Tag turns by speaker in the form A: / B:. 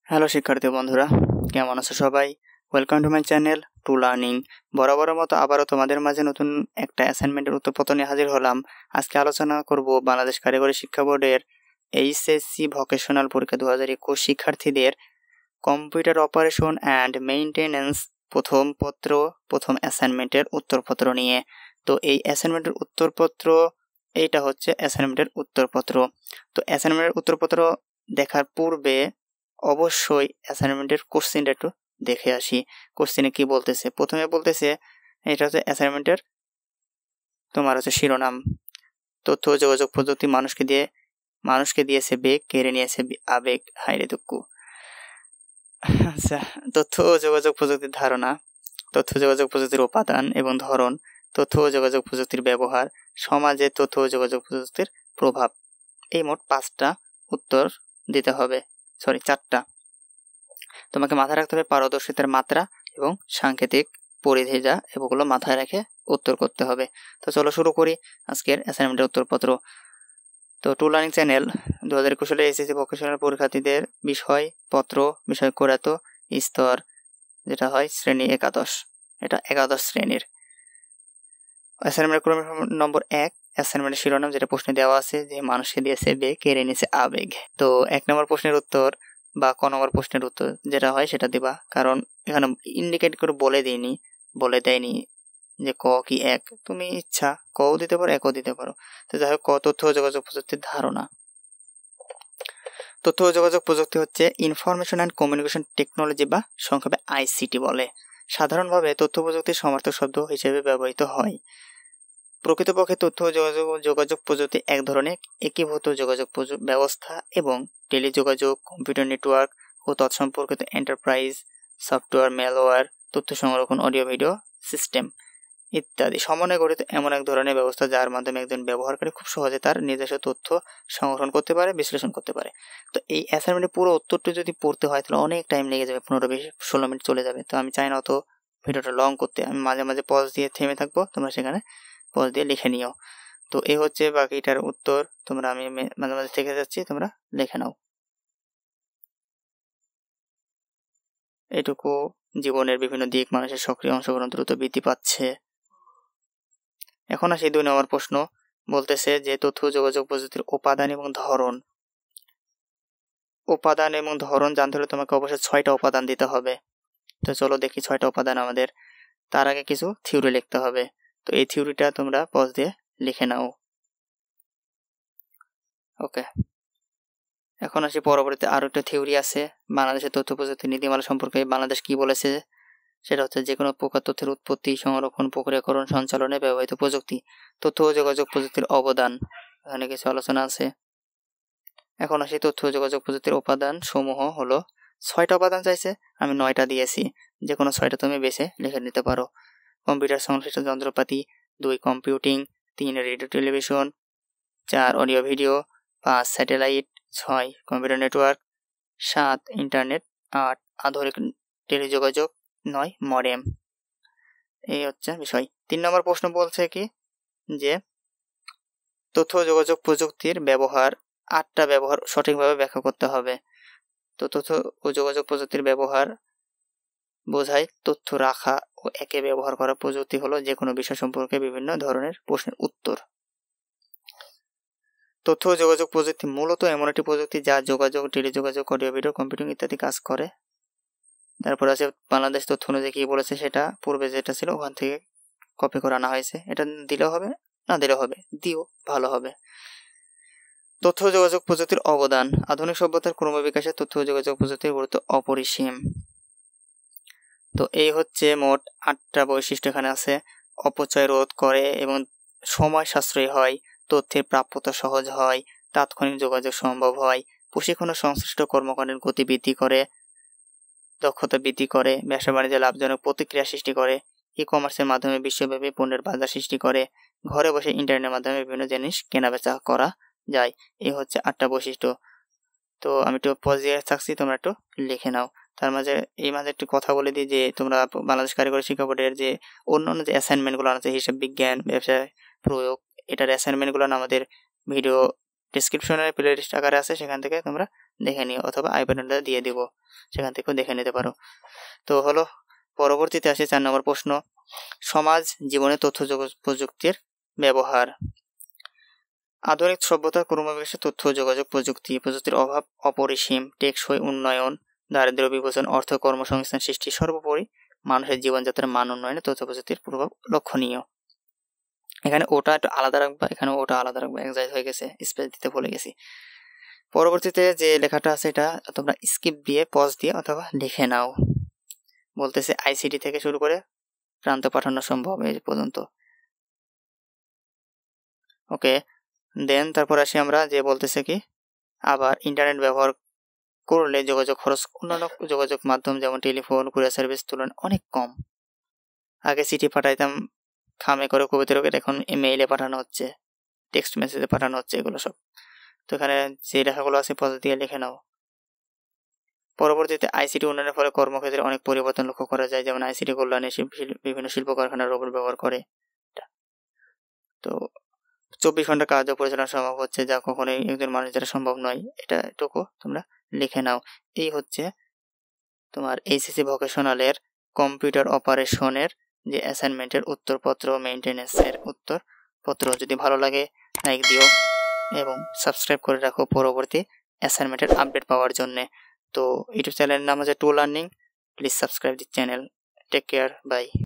A: Hello শিক্ষার্থী বন্ধুরা, কেমন আছো সবাই? Welcome to my channel to learning. বরাবরের মতো আবারও তোমাদের মাঝে নতুন একটা অ্যাসাইনমেন্টের উত্তরপত্র নিয়ে হাজির হলাম। আজকে আলোচনা করব বাংলাদেশ কারিগরি শিক্ষা বোর্ডের এইচএসসি ভোকেশনাল পরীক্ষা 2021 শিক্ষার্থীদের কম্পিউটার অপারেশন অ্যান্ড মেইনটেনেন্স প্রথম অ্যাসাইনমেন্টের উত্তরপত্র নিয়ে। তো এই অ্যাসাইনমেন্টের উত্তরপত্র এইটা হচ্ছে অ্যাসাইনমেন্টের উত্তরপত্র। তো অ্যাসাইনমেন্টের উত্তরপত্র দেখার পূর্বে অবশ্যই অ্যাসাইনমেন্টের কোশ্চেনটা একটু দেখে আসি। কোশ্চেনে কি বলতেছে? প্রথমে বলতেছে এটা হচ্ছে অ্যাসাইনমেন্টের তোমার হচ্ছে শিরোনাম, তথ্য ও যোগাযোগ প্রযুক্তি মানুষকে দিয়েছে বেগ, কেড়ে নিয়েছে আবেগ, হাইরে দুঃখ। আচ্ছা, তথ্য ও যোগাযোগ প্রযুক্তির ধারণা, তথ্য যোগাযোগ প্রযুক্তির উপাদান এবং ধরন, তথ্য ও যোগাযোগ প্রযুক্তির ব্যবহার, সমাজে তথ্য ও যোগাযোগ প্রযুক্তির প্রভাব। এই মোট 5টা উত্তর দিতে হবে, 4টা। তোমাকে মাথায় রাখতে হবে পারদর্শিতার মাত্রা এবং সাংকেতিক পরিধি, যা এগুলো মাথায় রেখে উত্তর করতে হবে। তো চলো শুরু করি আজকের অ্যাসাইনমেন্টের উত্তরপত্র। তো টু লার্নিং চ্যানেল 2021 সালে এসএসসি ভোকেশনাল পরীক্ষার্থীদের বিষয় কোরাত স্তর, যেটা হয় শ্রেণী 11, এটা 11 শ্রেণীর। অ্যাসাইনমেন্টের ক্রম নম্বর 1, অ্যাসাইনমেন্টের শিরোনাম যেটা প্রশ্নে দেওয়া আছে যে মানুষকে দিয়েছে বেগ, কেড়ে নিয়েছে আবেগ। তো 1 নম্বর প্রশ্নের উত্তর বা ক নম্বর প্রশ্নের উত্তর যেটা হয় সেটা দিবা, কারণ এখানে ইন্ডিকেট করে বলে দেয়নি যে ক কি এক, তুমি ইচ্ছা কও দিতে পারো, একও দিতে পারো। তো যাই হোক, তথ্য ও যোগাযোগ প্রযুক্তির ধারণা। তথ্য ও যোগাযোগ প্রযুক্তি হচ্ছে ইনফরমেশন অ্যান্ড কমিউনিকেশন টেকনোলজি বা সংক্ষেপে আইসিটি বলে। সাধারণভাবে তথ্য প্রযুক্তির সমার্থক শব্দ হিসেবে ব্যবহৃত হয়। প্রকৃতপক্ষে তথ্য ও যোগাযোগ প্রযুক্তি এক ধরনের একীভূত যোগাযোগ ব্যবস্থা এবং টেলিযোগাযোগ, কম্পিউটার নেটওয়ার্ক ও তৎসম্পর্কিত এন্টারপ্রাইজ সফটওয়্যার, মেলওয়্যার, তথ্য সংরক্ষণ, অডিও ভিডিও সিস্টেম ইত্যাদি সমন্বয়ে গঠিত এমন এক ধরনের ব্যবস্থা যার মাধ্যমে একজন ব্যবহারকারী খুব সহজে তার নিজস্ব তথ্য সংগ্রহণ করতে পারে, বিশ্লেষণ করতে পারে। তো এই অ্যাসাইনমেন্টের পুরো উত্তরটি যদি পড়তে হয় তাহলে অনেক টাইম লেগে যাবে, 15-16 মিনিট চলে যাবে। তো আমি চাই না অত ভিডিওটা লং করতে, আমি মাঝে মাঝে পজ দিয়ে থেমে থাকবো, তোমরা সেখানে পজ দিয়ে লিখে নিও। তো এই হচ্ছে বাকিটার উত্তর, আমি মাঝে মাঝে থেকে যাচ্ছি, তোমরা লিখে নাও। এটুকু জীবনের বিভিন্ন দিক মানুষের সক্রিয় অংশগ্রহণ দ্রুত বৃদ্ধি পাচ্ছে। এখন আসি 2 নম্বর প্রশ্ন, বলতেছে যে তথ্য যোগাযোগ প্রযুক্তির উপাদান এবং ধরন। উপাদান এবং ধরন জানতে হলে তোমাকে অবশ্যই 6টা উপাদান দিতে হবে। তো চলো দেখি 6টা উপাদান আমাদের। তার আগে কিছু থিওরি লিখতে হবে। তো এই থিওরিটা তোমরা পজ দিয়ে লিখে নাও। ওকে, এখন আসি পরবর্তীতে আরো একটা থিওরি আছে বাংলাদেশের তথ্য প্রযুক্তি নীতিমালা সম্পর্কে। বাংলাদেশ কি বলেছে সেটা হচ্ছে যে কোনো প্রকার তথ্যের উৎপত্তি, সংরক্ষণ, প্রক্রিয়াকরণ, সঞ্চালনে ব্যবহৃত প্রযুক্তি। তথ্য ও যোগাযোগ প্রযুক্তির অবদান, এখানে কিছু আলোচনা আছে। এখন আসি তথ্য ও যোগাযোগ প্রযুক্তির উপাদান সমূহ হলো 6টা উপাদান চাইছে, আমি 9টা দিয়েছি, যে কোনো 6টা তুমি বেছে লিখে নিতে পারো। কম্পিউটার সংশ্লিষ্ট যন্ত্রপাতি, 2 computing, 3 radio television, 4 audio video, 5 satellite, 6 computer network, 7 internet, 8 আধুনিক টেলিযোগাযোগ, 9 মডেম। এই হচ্ছে বিষয়। 3 নম্বর প্রশ্ন বলছে কি যে তথ্য যোগাযোগ প্রযুক্তির ব্যবহার, 8টা ব্যবহার সঠিকভাবে ব্যাখ্যা করতে হবে। তো তথ্য ও যোগাযোগ প্রযুক্তির ব্যবহার বোঝায় তথ্য রাখা ও একে ব্যবহার করা। প্রযুক্তি হলো যে কোনো বিষয় সম্পর্কে বিভিন্ন ধরনের প্রশ্নের উত্তর। তথ্য ও যোগাযোগ প্রযুক্তি মূলত এমন একটি প্রযুক্তি যা যোগাযোগ, টেলিযোগাযোগ, অডিও ভিডিও, কম্পিউটিং ইত্যাদি কাজ করে। তারপর আছে বাংলাদেশ তথ্য অনুযায়ী কি বলেছে সেটা পূর্বে যেটা ছিল ওখান থেকে কপি করে আনা হয়েছে। এটা দিলেও হবে, না দিলেও হবে, দিও ভালো হবে। তথ্য যোগাযোগ প্রযুক্তির অবদান, আধুনিক সভ্যতার ক্রমবিকাশে তথ্য যোগাযোগ প্রযুক্তির গুরুত্ব অপরিসীম। তো এই হচ্ছে মোট 8টা বৈশিষ্ট্য এখানে আছে। অপচয় রোধ করে এবং সময় সাশ্রয়ী হয়, তথ্যের প্রাপ্যতা সহজ হয়, তাৎক্ষণিক যোগাযোগ সম্ভব হয়, প্রশিক্ষণ ও সংশ্লিষ্ট কর্মকাণ্ডের গতি বৃদ্ধি করে, দক্ষতা বৃদ্ধি করে, ব্যবসা বাণিজ্যে লাভজনক প্রতিক্রিয়া সৃষ্টি করে, ই কমার্সের মাধ্যমে বিশ্বব্যাপী পণ্যের বাজার সৃষ্টি করে, ঘরে বসে ইন্টারনেটের মাধ্যমে বিভিন্ন জিনিস কেনাবেচা করা যায়। এই হচ্ছে 8টা বৈশিষ্ট্য। তো আমি একটু পজ দিয়ে থাকছি, তোমরা একটু লিখে নাও। তার মাঝে একটু কথা বলে দিই যে তোমরা বাংলাদেশ কারিগরি শিক্ষা বোর্ডের যে অন্যান্য যে অ্যাসাইনমেন্টগুলো আছে, হিসাব বিজ্ঞান, ব্যবসায় প্রয়োগ, এটার অ্যাসাইনমেন্টগুলো আমাদের ভিডিও ডেসক্রিপশনের প্লেলিস্ট আকারে আছে, সেখান থেকে তোমরা দেখে নিও, অথবা আই বাটনটা দিয়ে দিব, সেখান থেকেও দেখে নিতে পারো। তো হলো পরবর্তীতে আসে 4 নম্বর প্রশ্ন, সমাজ জীবনে তথ্য প্রযুক্তির ব্যবহার। আধুনিক সভ্যতার ক্রমবিকাশে তথ্য যোগাযোগ প্রযুক্তির অভাব অপরিসীম, টেকসই উন্নয়ন, দারিদ্র্য বিমোচন, অর্থ কর্মসংস্থান সৃষ্টি, সর্বোপরি মানুষের জীবনযাত্রার মান উন্নয়নে তথ্য প্রযুক্তির প্রভাব লক্ষণীয়। এখানে ওটা একটু আলাদা রাখবা, এখানে ওটা আলাদা রাখবা, এক্সাইজ হয়ে গেছে, স্পেস দিতে ভুলে গেছি। পরবর্তীতে যে লেখাটা আছে এটা তোমরা স্কিপ দিয়ে, পজ দিয়ে অথবা লিখে নাও। বলতেছে আইসিটি থেকে শুরু করে প্রান্ত পাঠানো সম্ভব এই পর্যন্ত। ওকে, দেন তারপর আসি আমরা যে বলতেছে কি, আবার ইন্টারনেট ব্যবহার করলে যোগাযোগ খরচ অন্যান্য যোগাযোগ মাধ্যম যেমন টেলিফোন, কুরিয়ার সার্ভিস তুলনায় অনেক কম। আগে চিঠি পাঠাইতাম খামে করে কবিতার, এখন ইমেইলে পাঠানো হচ্ছে, টেক্সট মেসেজে পাঠানো হচ্ছে, এগুলো সব। তো এখানে যে লেখাগুলো আছে পজ দিয়ে লিখে নাও। পরবর্তীতে আইসিটি উন্নয়নের ফলে কর্মক্ষেত্রে অনেক পরিবর্তন লক্ষ্য করা যায়, যেমন আইসিটি কল্যাণে বিভিন্ন শিল্প কারখানার রোবট ব্যবহার করে। তো 24 ঘন্টা কাজ পরিচালনা সম্ভব হচ্ছে, যা কখনোই একজন মানুষ দ্বারা সম্ভব নয়। এটা এটুকু তোমরা লিখে নাও। এই হচ্ছে তোমার এইচএসসি ভোকেশনালের কম্পিউটার অপারেশনের যে অ্যাসাইনমেন্টের উত্তরপত্র, মেইনটেনেন্সের উত্তরপত্র। যদি ভালো লাগে লাইক দিও এবং সাবস্ক্রাইব করে রাখো পরবর্তী অ্যাসাইনমেন্টের আপডেট পাওয়ার জন্য। তো ইউটিউব চ্যানেলের নাম হচ্ছে to learning, please subscribe the channel. Take care, by.